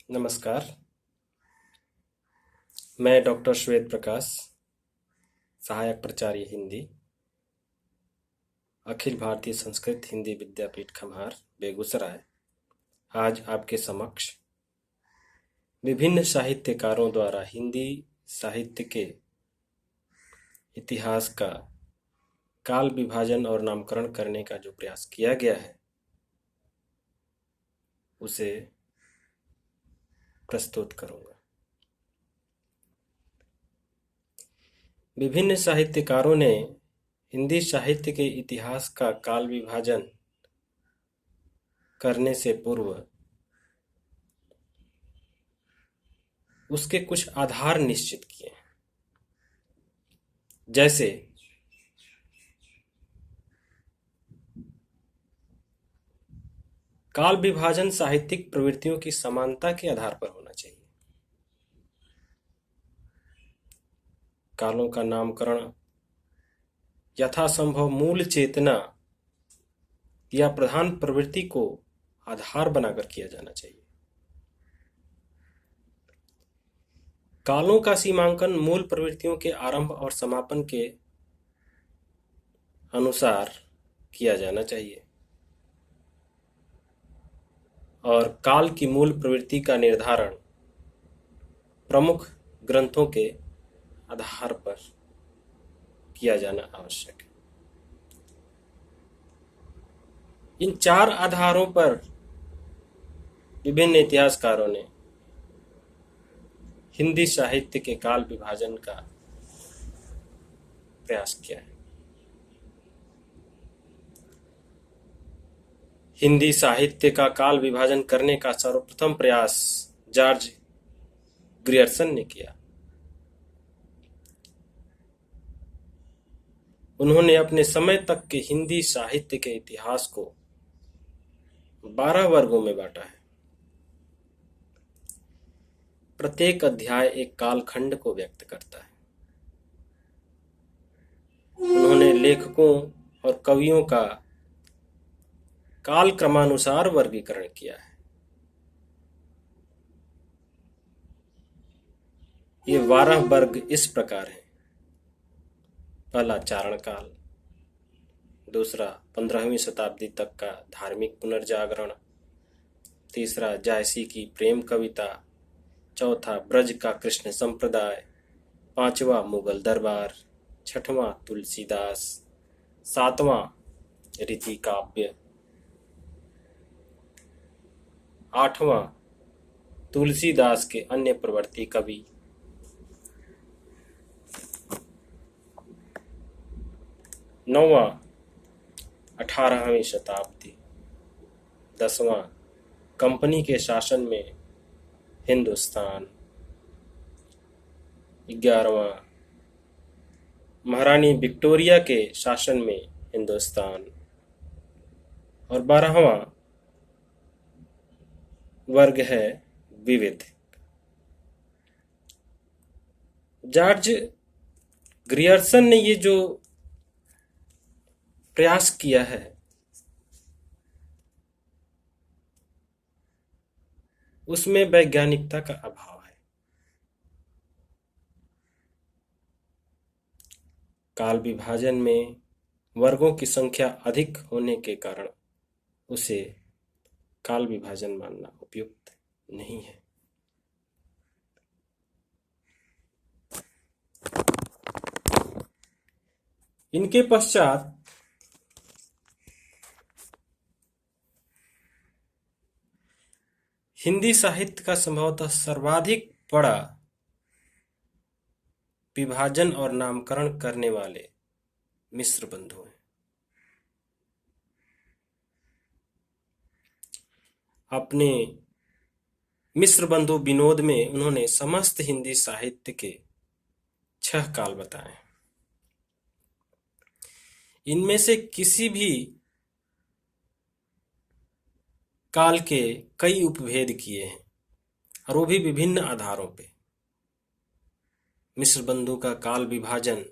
नमस्कार। मैं डॉक्टर श्वेत प्रकाश, सहायक प्राचार्य हिंदी, अखिल भारतीय संस्कृत हिंदी विद्यापीठ खम्हार, बेगूसराय। आज आपके समक्ष विभिन्न साहित्यकारों द्वारा हिंदी साहित्य के इतिहास का काल विभाजन और नामकरण करने का जो प्रयास किया गया है उसे प्रस्तुत करूंगा। विभिन्न साहित्यकारों ने हिंदी साहित्य के इतिहास का काल विभाजन करने से पूर्व उसके कुछ आधार निश्चित किए हैं। जैसे काल विभाजन साहित्यिक प्रवृत्तियों की समानता के आधार पर होना चाहिए। कालों का नामकरण यथासंभव मूल चेतना या प्रधान प्रवृत्ति को आधार बनाकर किया जाना चाहिए। कालों का सीमांकन मूल प्रवृत्तियों के आरंभ और समापन के अनुसार किया जाना चाहिए और काल की मूल प्रवृत्ति का निर्धारण प्रमुख ग्रंथों के आधार पर किया जाना आवश्यक है। इन चार आधारों पर विभिन्न इतिहासकारों ने हिंदी साहित्य के काल विभाजन का प्रयास किया है। हिंदी साहित्य का काल विभाजन करने का सर्वप्रथम प्रयास जॉर्ज ग्रियर्सन ने किया। उन्होंने अपने समय तक के हिंदी साहित्य के इतिहास को 12 वर्गों में बांटा है। प्रत्येक अध्याय एक कालखंड को व्यक्त करता है। उन्होंने लेखकों और कवियों का काल क्रमानुसार वर्गीकरण किया है। ये 12 वर्ग इस प्रकार हैं। पहला चारण काल, दूसरा 15वीं शताब्दी तक का धार्मिक पुनर्जागरण, तीसरा जायसी की प्रेम कविता, चौथा ब्रज का कृष्ण संप्रदाय, पांचवा मुगल दरबार, छठवां तुलसीदास, सातवां रीति काव्य, आठवां तुलसीदास के अन्य प्रवर्ती कवि, नौवां 18वीं शताब्दी, 10वां कंपनी के शासन में हिंदुस्तान, 11वां महारानी विक्टोरिया के शासन में हिंदुस्तान और 12वां वर्ग है विविध। जॉर्ज ग्रियर्सन ने ये जो प्रयास किया है उसमें वैज्ञानिकता का अभाव है। काल विभाजन में वर्गों की संख्या अधिक होने के कारण उसे काल विभाजन मानना उपयुक्त नहीं है। इनके पश्चात हिंदी साहित्य का संभवतः सर्वाधिक बड़ा विभाजन और नामकरण करने वाले मिश्र बंधु हैं। अपने मिश्र बंधु विनोद में उन्होंने समस्त हिंदी साहित्य के 6 काल बताए। इनमें से किसी भी काल के कई उपभेद किए हैं और वो भी विभिन्न आधारों पे। मिश्र बंधु का काल विभाजन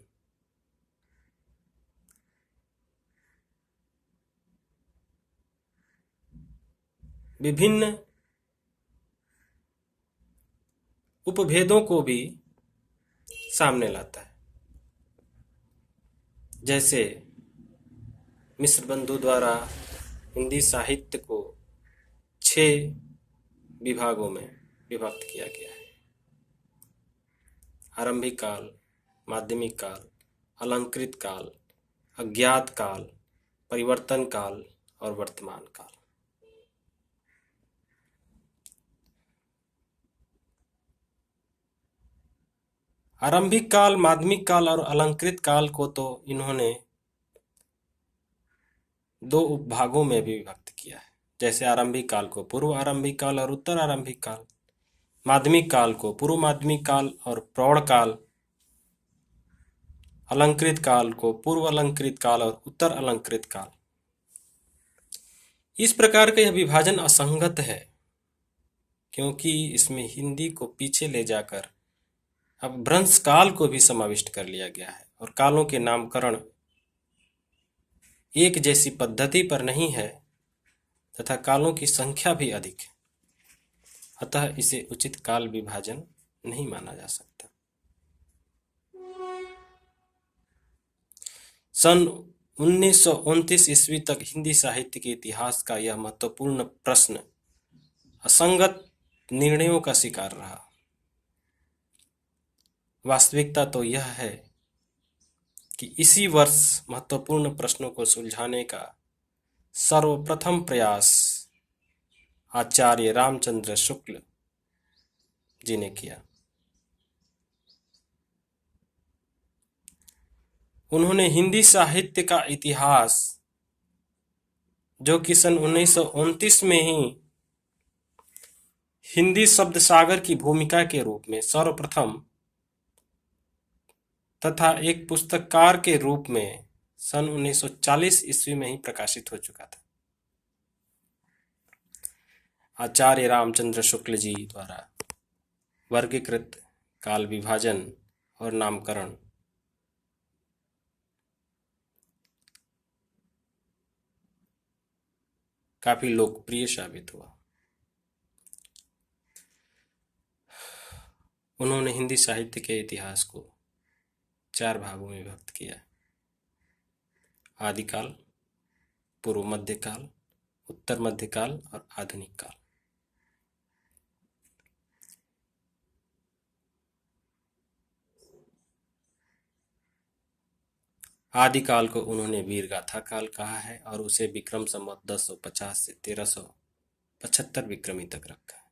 विभिन्न उपभेदों को भी सामने लाता है। जैसे मिश्र बंधु द्वारा हिंदी साहित्य को 6 विभागों में विभक्त किया गया है। आरंभिक काल, माध्यमिक काल, अलंकृत काल, अज्ञात काल, परिवर्तन काल और वर्तमान काल। आरंभिक काल, माध्यमिक काल और अलंकृत काल को तो इन्होंने 2 उपभागों में भी विभक्त किया है। जैसे आरंभिक काल को पूर्व आरंभिक काल और उत्तर आरंभिक काल, माध्यमिक काल को पूर्व माध्यमिक काल और प्रौढ़ काल, अलंकृत काल को पूर्व अलंकृत काल और उत्तर अलंकृत काल। इस प्रकार का यह विभाजन असंगत है, क्योंकि इसमें हिंदी को पीछे ले जाकर अब भ्रंश काल को भी समाविष्ट कर लिया गया है और कालों के नामकरण एक जैसी पद्धति पर नहीं है तथा कालों की संख्या भी अधिक है। अतः इसे उचित काल विभाजन नहीं माना जा सकता। सन 1929 ईस्वी तक हिंदी साहित्य के इतिहास का यह महत्वपूर्ण प्रश्न असंगत निर्णयों का शिकार रहा। वास्तविकता तो यह है कि इसी वर्ष महत्वपूर्ण प्रश्नों को सुलझाने का सर्वप्रथम प्रयास आचार्य रामचंद्र शुक्ल जी ने किया। उन्होंने हिंदी साहित्य का इतिहास, जो कि सन 1929 में ही हिंदी शब्द सागर की भूमिका के रूप में सर्वप्रथम तथा एक पुस्तककार के रूप में सन 1940 ईस्वी में ही प्रकाशित हो चुका था। आचार्य रामचंद्र शुक्ल जी द्वारा वर्गीकृत काल विभाजन और नामकरण काफी लोकप्रिय साबित हुआ। उन्होंने हिंदी साहित्य के इतिहास को 4 भागों में विभक्त किया: आदिकाल, पूर्व मध्यकाल, उत्तर मध्यकाल और आधुनिक काल। आदिकाल को उन्होंने वीरगाथा काल कहा है और उसे विक्रम संवत 1050 से 1375 विक्रमी तक रखा है।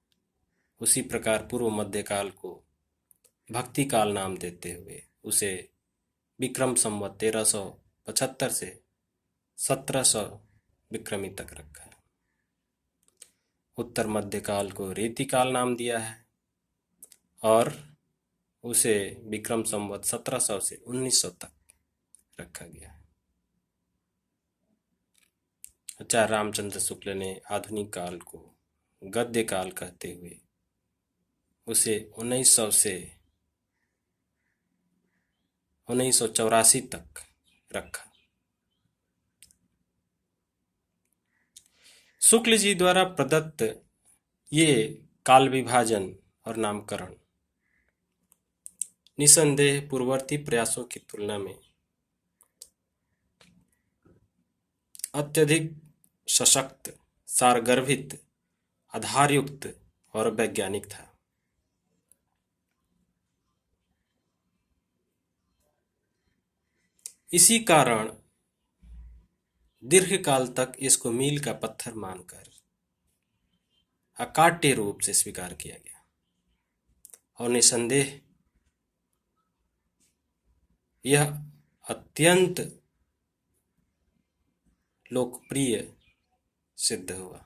उसी प्रकार पूर्व मध्यकाल को भक्ति काल नाम देते हुए उसे विक्रम संवत 1375 से 1700 विक्रमी तक रखा है। उत्तर मध्यकाल को रेती काल नाम दिया है और उसे विक्रम संवत 1700 से 1900 तक रखा गया है। आचार्य रामचंद्र शुक्ल ने आधुनिक काल को गद्य काल कहते हुए उसे 1900 से 1984 तक रखा। शुक्ल जी द्वारा प्रदत्त ये काल विभाजन और नामकरण निसंदेह पूर्ववर्ती प्रयासों की तुलना में अत्यधिक सशक्त, सारगर्भित, आधारयुक्त और वैज्ञानिक था। इसी कारण दीर्घकाल तक इसको मील का पत्थर मानकर अकाट्य रूप से स्वीकार किया गया और निसंदेह यह अत्यंत लोकप्रिय सिद्ध हुआ।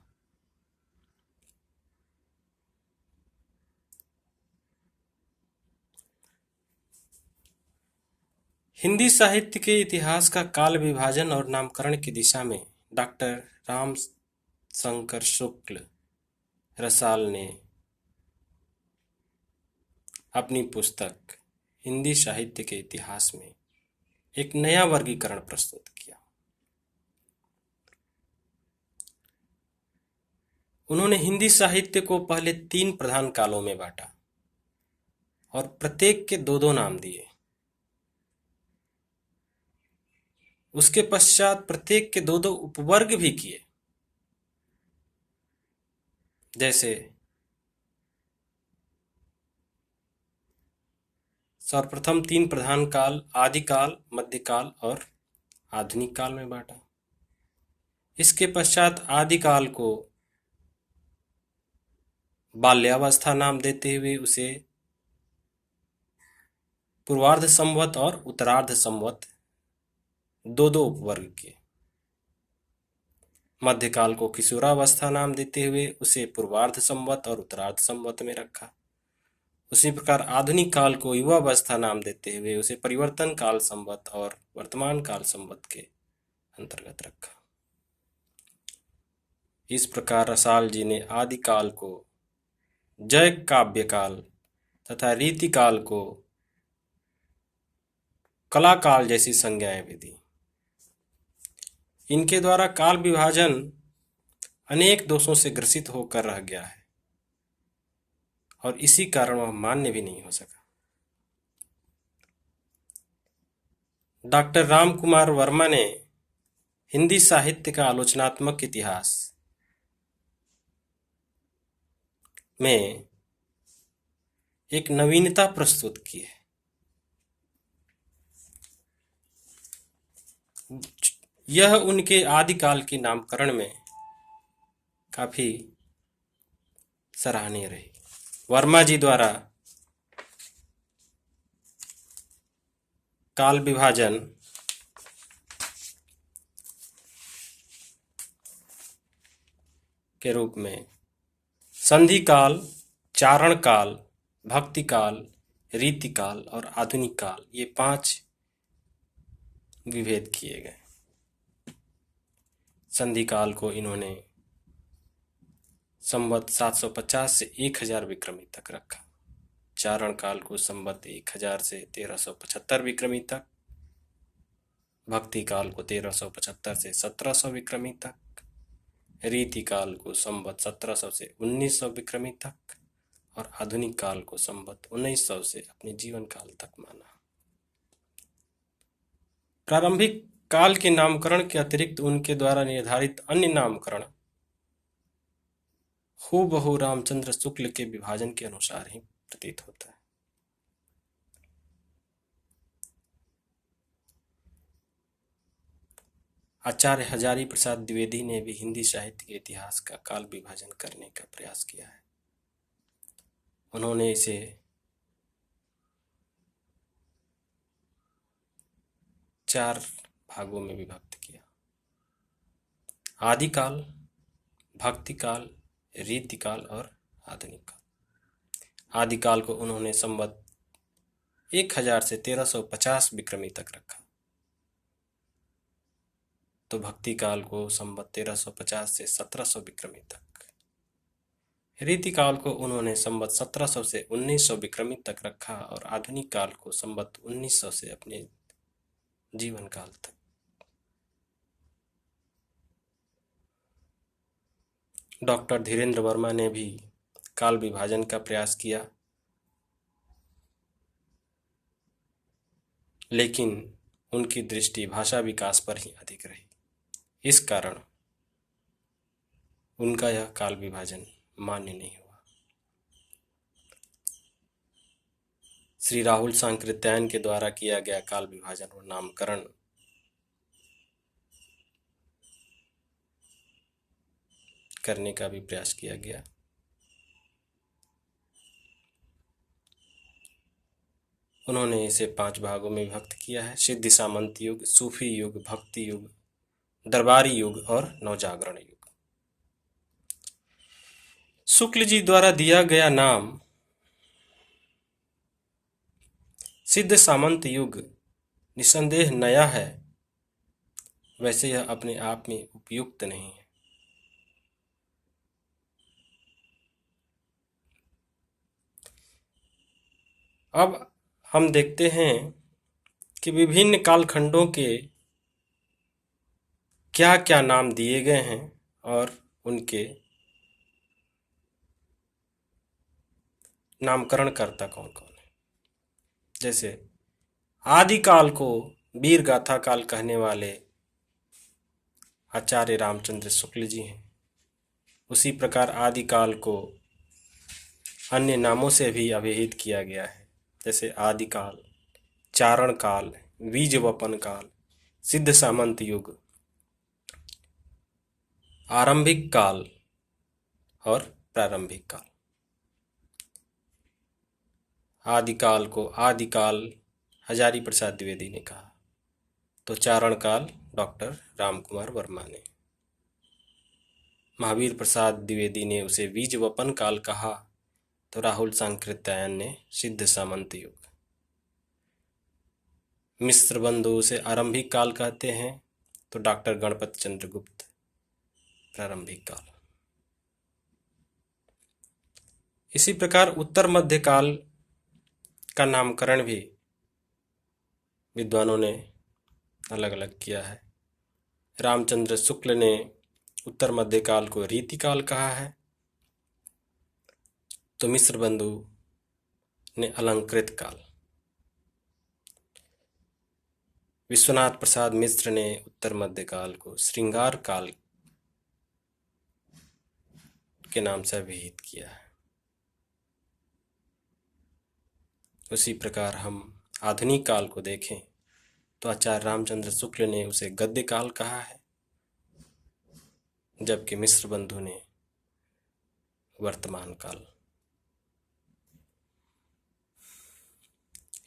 हिंदी साहित्य के इतिहास का काल विभाजन और नामकरण की दिशा में डॉक्टर राम शंकर शुक्ल रसाल ने अपनी पुस्तक हिंदी साहित्य के इतिहास में एक नया वर्गीकरण प्रस्तुत किया। उन्होंने हिंदी साहित्य को पहले 3 प्रधान कालों में बांटा: और प्रत्येक के दो दो नाम दिए। उसके पश्चात प्रत्येक के दो दो उपवर्ग भी किए। जैसे सर्वप्रथम 3 प्रधान काल आदिकाल, मध्यकाल और आधुनिक काल में बांटा। इसके पश्चात आदिकाल को बाल्यावस्था नाम देते हुए उसे पूर्वार्ध संवत और उत्तरार्ध संवत दो दो उपवर्ग किए। मध्यकाल को किशोरावस्था नाम देते हुए उसे पूर्वार्ध संवत और उत्तरार्ध संवत में रखा। उसी प्रकार आधुनिक काल को युवावस्था नाम देते हुए उसे परिवर्तन काल संवत और वर्तमान काल संवत के अंतर्गत रखा। इस प्रकार रसाल जी ने आदि काल को जय काव्य काल तथा रीति काल को कला काल जैसी संज्ञाएं भी दी। इनके द्वारा काल विभाजन अनेक दोषों से ग्रसित होकर रह गया है और इसी कारण वह मान्य भी नहीं हो सका। डॉक्टर राम कुमार वर्मा ने हिंदी साहित्य का आलोचनात्मक इतिहास में एक नवीनता प्रस्तुत की है। यह उनके आदिकाल के नामकरण में काफी सराहनीय रही। वर्मा जी द्वारा काल विभाजन के रूप में संधि काल, चारण काल, भक्ति काल, रीति काल और आधुनिक काल, ये 5 विभेद किए गए। संधि काल को इन्होंने संवत 750 से 1000 विक्रमी तक रखा। चारण काल को संवत 1000 से 1375 विक्रमी तक, भक्ति काल को 1375 से 1700 विक्रमी तक, रीति काल को संवत 1700 से 1900 विक्रमी तक और आधुनिक काल को संवत 1900 से अपने जीवन काल तक माना। प्रारंभिक काल के नामकरण के अतिरिक्त उनके द्वारा निर्धारित अन्य नामकरण हूबहू रामचंद्र शुक्ल के विभाजन के अनुसार ही प्रतीत होता है। आचार्य हजारी प्रसाद द्विवेदी ने भी हिंदी साहित्य के इतिहास का काल विभाजन करने का प्रयास किया है। उन्होंने इसे चार भागों में विभक्त किया: आदिकाल, भक्तिकाल, रीतिकाल और आधुनिक काल। आदिकाल को उन्होंने संवत 1000 से 1350 विक्रमी तक रखा, तो भक्ति काल को संवत 1350 से 1700 विक्रमी तक, रीति काल को उन्होंने संवत 1700 से 1900 विक्रमी तक रखा और आधुनिक काल को संवत 1900 से अपने जीवन काल तक। डॉक्टर धीरेन्द्र वर्मा ने भी काल विभाजन का प्रयास किया, लेकिन उनकी दृष्टि भाषा विकास पर ही अधिक रही। इस कारण उनका यह काल विभाजन मान्य नहीं हुआ। श्री राहुल सांकृत्यायन के द्वारा किया गया काल विभाजन और नामकरण करने का भी प्रयास किया गया। उन्होंने इसे 5 भागों में विभक्त किया है: सिद्ध सामंत युग, सूफी युग, भक्ति युग, दरबारी युग और नवजागरण युग। शुक्ल जी द्वारा दिया गया नाम सिद्ध सामंत युग निसंदेह नया है, वैसे यह अपने आप में उपयुक्त नहीं है। अब हम देखते हैं कि विभिन्न कालखंडों के क्या क्या नाम दिए गए हैं और उनके नामकरणकर्ता कौन कौन है। जैसे आदिकाल को वीर गाथा काल कहने वाले आचार्य रामचंद्र शुक्ल जी हैं, उसी प्रकार आदिकाल को अन्य नामों से भी अभिहित किया गया है, जैसे आदिकाल, चारण काल, बीज वपन काल, सिद्ध सामंत युग, आरंभिक काल और प्रारंभिक काल। आदिकाल को आदिकाल हजारी प्रसाद द्विवेदी ने कहा, तो चारण काल डॉक्टर रामकुमार वर्मा ने, महावीर प्रसाद द्विवेदी ने उसे बीज वपन काल कहा, तो राहुल सांकृत्यायन ने सिद्ध सामंत युग, मिश्र बंधु उसे आरंभिक काल कहते हैं, तो डॉक्टर गणपत चंद्र गुप्त प्रारंभिक काल। इसी प्रकार उत्तर मध्य काल का नामकरण भी विद्वानों ने अलग अलग किया है। रामचंद्र शुक्ल ने उत्तर मध्य काल को रीति काल कहा है, तो मिश्र बंधु ने अलंकृत काल, विश्वनाथ प्रसाद मिश्र ने उत्तर मध्य काल को श्रृंगार काल के नाम से अभिहित किया है। उसी प्रकार हम आधुनिक काल को देखें तो आचार्य रामचंद्र शुक्ल ने उसे गद्य काल कहा है, जबकि मिश्र बंधु ने वर्तमान काल।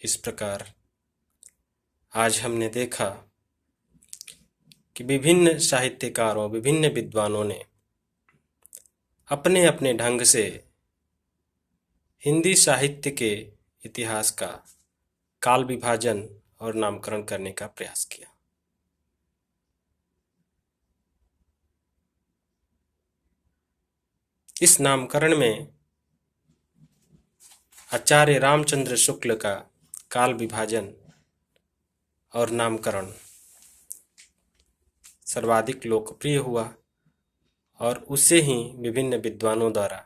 इस प्रकार आज हमने देखा कि विभिन्न साहित्यकारों, विभिन्न विद्वानों ने अपने अपने ढंग से हिंदी साहित्य के इतिहास का काल विभाजन और नामकरण करने का प्रयास किया। इस नामकरण में आचार्य रामचंद्र शुक्ल का काल विभाजन और नामकरण सर्वाधिक लोकप्रिय हुआ और उसे ही विभिन्न विद्वानों द्वारा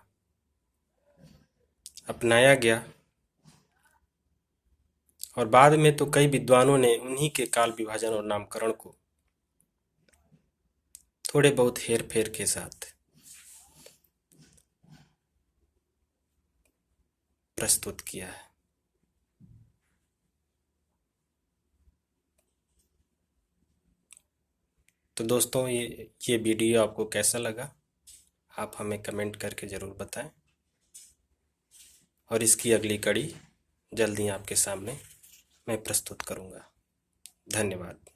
अपनाया गया, और बाद में तो कई विद्वानों ने उन्हीं के काल विभाजन और नामकरण को थोड़े बहुत हेर फेर के साथ प्रस्तुत किया है। तो दोस्तों, ये वीडियो आपको कैसा लगा, आप हमें कमेंट करके ज़रूर बताएं, और इसकी अगली कड़ी जल्दी आपके सामने मैं प्रस्तुत करूंगा। धन्यवाद।